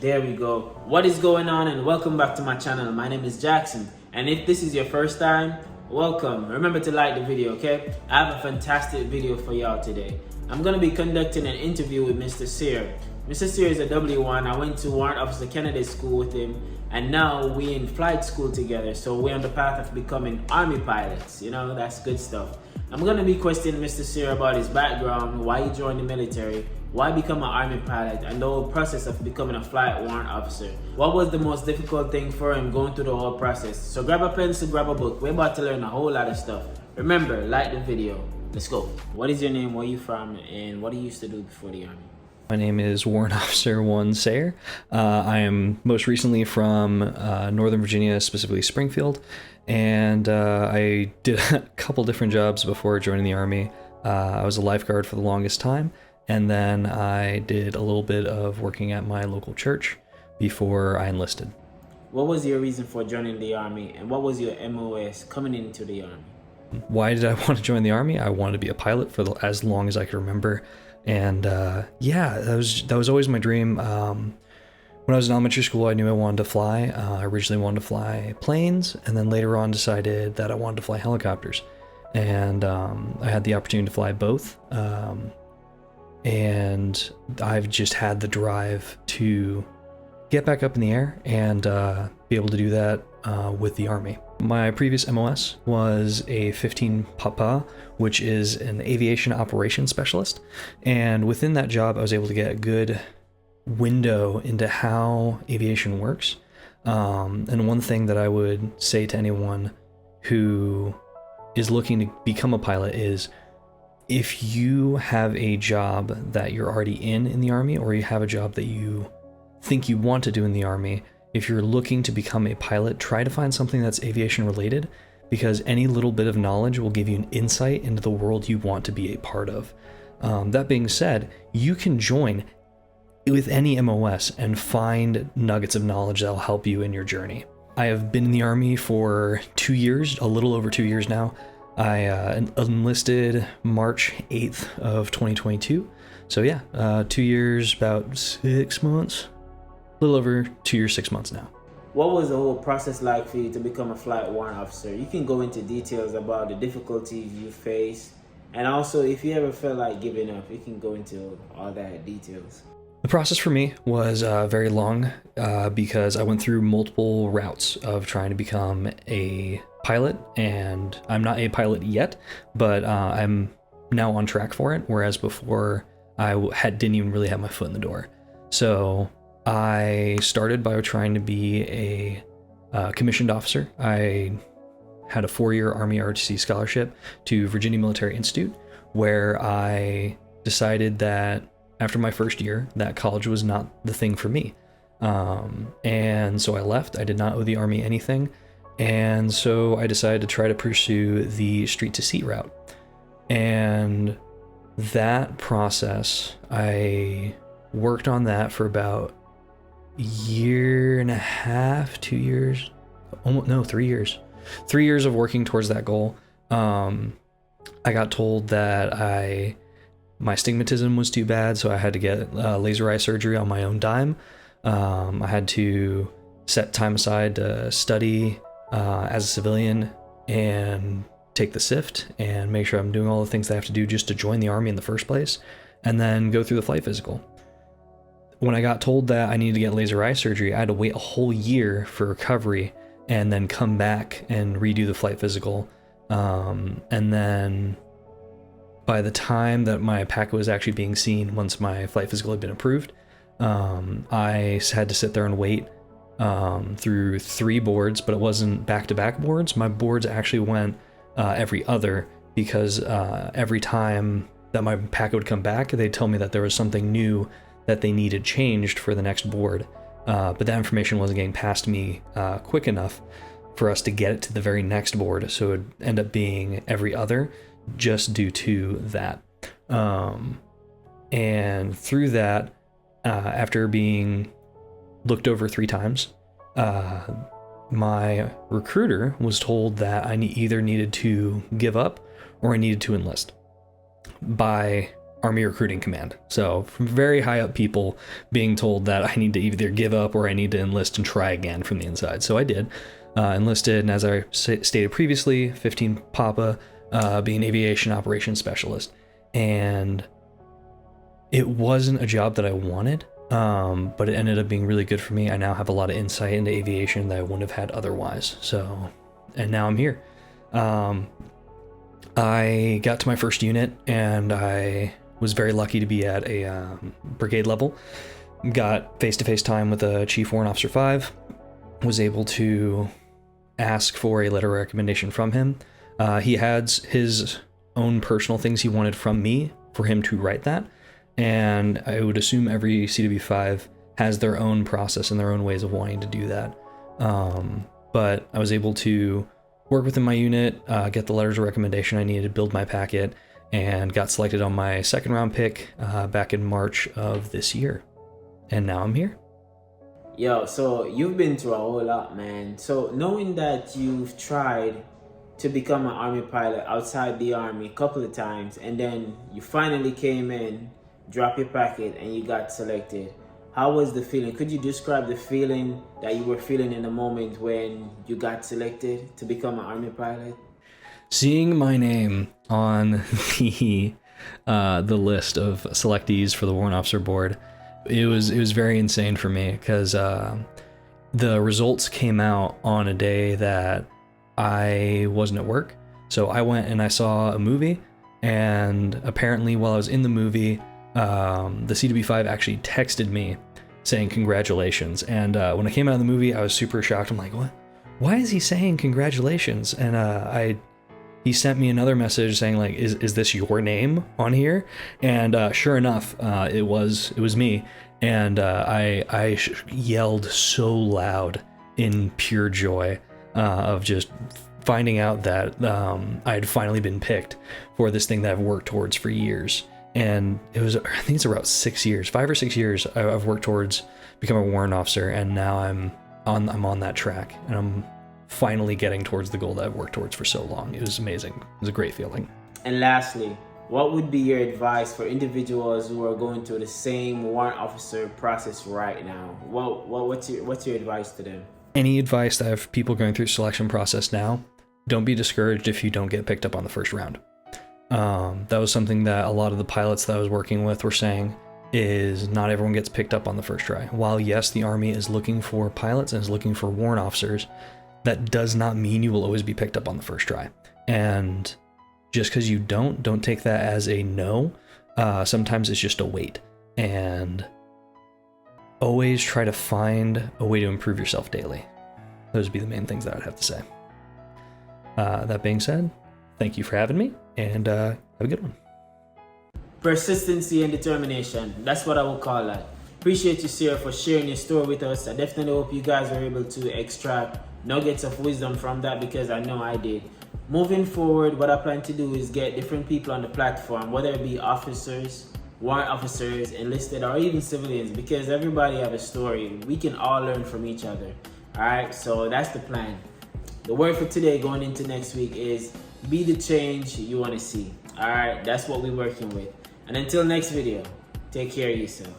There we go. What is going on, and welcome back to my channel. My name is Jackson, and if this is your first time, welcome. Remember to like the video, okay? I have a fantastic video for y'all today. I'm going to be conducting an interview with Mr. Sear. Mr. Sear is a W1. I went to Warrant Officer Kennedy School with him, and now we're in flight school together, so we're on the path of becoming Army pilots. You know, that's good stuff. I'm going to be questioning Mr. Sear about his background, why he joined the military, why become an Army pilot, and the whole process of becoming a flight warrant officer. What was the most difficult thing for him going through the whole process? So grab a pencil, grab a book. We're about to learn a whole lot of stuff. Remember, like the video. Let's go. What is your name, where are you from, and what do you used to do before the Army? My name is Warrant Officer 1 Sayer. I am most recently from Northern Virginia, specifically Springfield, and I did a couple different jobs before joining the Army. I was a lifeguard for the longest time, and then I did a little bit of working at my local church before I enlisted. What was your reason for joining the Army, and what was your MOS coming into the Army? Why did I want to join the Army? I wanted to be a pilot for as long as I could remember. And yeah, that was always my dream. When I was in elementary school, I knew I wanted to fly. I originally wanted to fly planes, and then later on decided that I wanted to fly helicopters. And I had the opportunity to fly both. And I've just had the drive to get back up in the air and be able to do that with the Army. My previous MOS was a 15 Papa, which is an aviation operations specialist. And within that job, I was able to get a good window into how aviation works. And one thing that I would say to anyone who is looking to become a pilot is, if you have a job that you're already in the Army, or you have a job that you think you want to do in the Army, if you're looking to become a pilot, try to find something that's aviation related, because any little bit of knowledge will give you an insight into the world you want to be a part of. That being said, you can join with any MOS and find nuggets of knowledge that'll help you in your journey. I have been in the Army for 2 years, a little over 2 years now. I enlisted March 8th of 2022. So yeah, 2 years, about 6 months. A little over 2 years, 6 months now. What was the whole process like for you to become a flight warrant officer? You can go into details about the difficulties you face, and also if you ever felt like giving up, you can go into all that details. The process for me was very long because I went through multiple routes of trying to become a pilot, and I'm not a pilot yet, but I'm now on track for it, whereas before I didn't even really have my foot in the door. So I started by trying to be a commissioned officer. I had a 4-year Army ROTC scholarship to Virginia Military Institute, where I decided that after my first year that college was not the thing for me. And so I left. I did not owe the Army anything. And so I decided to try to pursue the street to seat route. And that process, I worked on that for about a year and a half, 2 years, almost, no, 3 years. 3 years of working towards that goal. I got told that my stigmatism was too bad, so I had to get laser eye surgery on my own dime. I had to set time aside to study as a civilian and take the SIFT and make sure I'm doing all the things I have to do just to join the Army in the first place, and then go through the flight physical. When I got told that I needed to get laser eye surgery, I had to wait a whole year for recovery and then come back and redo the flight physical. And then by the time that my packet was actually being seen, once my flight physical had been approved, I had to sit there and wait through 3 boards, but it wasn't back-to-back boards. My boards actually went every other, because every time that my packet would come back, they'd tell me that there was something new that they needed changed for the next board. But that information wasn't getting passed to me quick enough for us to get it to the very next board, so it would end up being every other, just due to that. And through that, after being looked over 3 times, my recruiter was told that I either needed to give up or I needed to enlist. By Army Recruiting Command. So from very high up people being told that I need to either give up or I need to enlist and try again from the inside. So I did. Enlisted, and as I stated previously, 15 Papa, being aviation operations specialist. And it wasn't a job that I wanted, but it ended up being really good for me. I now have a lot of insight into aviation that I wouldn't have had otherwise. So, and now I'm here. I got to my first unit, and I was very lucky to be at a brigade level. Got face-to-face time with a Chief Warrant Officer 5. Was able to ask for a letter of recommendation from him. He had his own personal things he wanted from me for him to write that, and I would assume every CW5 has their own process and their own ways of wanting to do that. But I was able to work within my unit, get the letters of recommendation I needed to build my packet, and got selected on my second round pick back in March of this year. And now I'm here. Yo, so you've been through a whole lot, man. So knowing that you've tried to become an Army pilot outside the Army a couple of times, and then you finally came in, dropped your packet, and you got selected. How was the feeling? Could you describe the feeling that you were feeling in the moment when you got selected to become an Army pilot? Seeing my name on the list of selectees for the Warrant Officer Board, it was very insane for me, because the results came out on a day that I wasn't at work. So I went and I saw a movie, and apparently while I was in the movie, the CW5 actually texted me saying congratulations. And when I came out of the movie, I was super shocked. I'm like, what? Why is he saying congratulations? And he sent me another message saying like, is this your name on here? And sure enough, it was me. And I yelled so loud in pure joy of just finding out that I had finally been picked for this thing that I've worked towards for years. And it was, I think it's about 6 years, 5 or 6 years I've worked towards becoming a warrant officer, and now I'm on that track, and I'm finally getting towards the goal that I've worked towards for so long. It was amazing. It was a great feeling. And lastly, what would be your advice for individuals who are going through the same warrant officer process right now? What's your advice to them? Any advice that I have people going through selection process now, don't be discouraged if you don't get picked up on the first round. That was something that a lot of the pilots that I was working with were saying, is not everyone gets picked up on the first try. While yes, the Army is looking for pilots and is looking for warrant officers, that does not mean you will always be picked up on the first try. And just because you don't take that as a no. Sometimes it's just a wait. And always try to find a way to improve yourself daily. Those would be the main things that I'd have to say. That being said, thank you for having me, and have a good one. Persistency and determination. That's what I would call that. Appreciate you, Sarah, for sharing your story with us. I definitely hope you guys were able to extract nuggets of wisdom from that, because I know I did. Moving forward, what I plan to do is get different people on the platform, whether it be officers, warrant officers, enlisted, or even civilians, because everybody have a story. We can all learn from each other. All right, so that's the plan. The word for today going into next week is be the change you want to see. All right, that's what we're working with. And until next video, take care of yourself.